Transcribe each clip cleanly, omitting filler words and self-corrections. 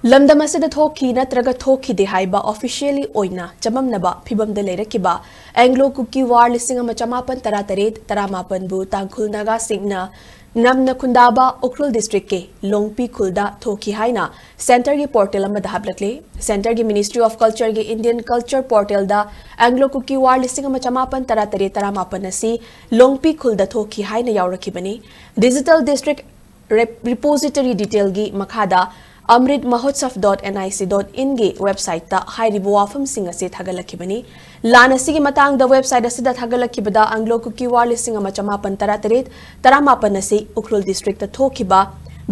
Lamdam asida Thokhi natraga Thokhi de haiba officially oina chamamnaba phibam de leirakiba Anglo-Kuki War _1858 taramapan bu Tangkhul Naga singna namna khundaba Ukhrul district ke Longpi Khul Da Thokhi Haina center ge portal Amada Haplakle center ge Ministry of Culture ge Indian Culture portal da Anglo-Kuki War _1858 taramapan asi Longpi Khul Da Thokhi Haina yaurakibani digital district repository detail gi makhada amritmahotsav.nic.in ge website ta hairibu wafam singa se thagalakibani lana sigi matang da website asida thagalakibada Anglo-Kuki War _1858 asi Ukhrul district ta thokiba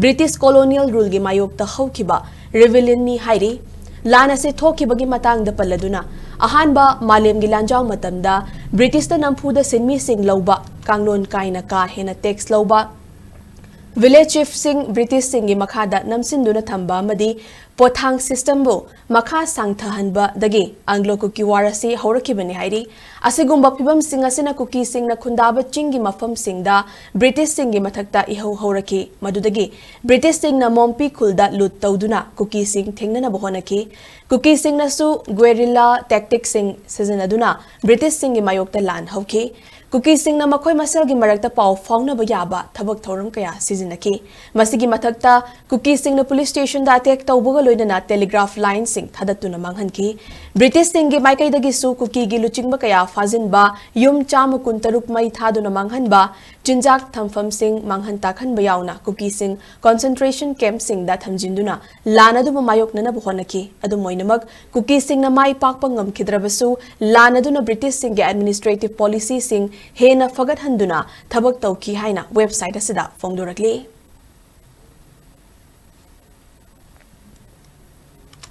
British colonial rule ge mayok ta haukiba rebellion ni hairi lana se thokiba gi matang da paladuna ahanba malem gi lanjaw matamda British ta nampu da sinmi sing lauba kanglon kaina ka hena tax lauba Village chief sing British singi makhada namsinduna thamba madi pothang system bo makha sangthahanba dagi Anglo-Kuki War asi haurakibani hairi asigumba phibam singa sina kuki singna khundaba chingi mafam singda British singi mathakta ihau hauraki madudagi British singna Longpi Khul da lut tawduna kuki sing thengnana bohonaki kuki singna su guerrilla tactics sing sizinaduna British singi mayokta lan hauki Kuki singna makhoi masal gi marakta pau faungna ba yaba thabak thoram kaya sizinaki masigi mathakta kuki singna police station da attack tawbuga loinana telegraph line sing thadatuna manghanki British sing gi maikai dagi su kuki gi luchingba kaya fazin ba yum cham kuntaruk mai thaduna manghanba chinjak thamfam sing manghan takhan ba yauna kuki sing concentration camp sing da thamjinduna lana du mayok nana bohonaki adu moinamak kuki singna mai pakpa ngamkidrabasu lana du British sing gi administrative policy sing Haina fagat handuna thabak tawki haina website asida fongdorakli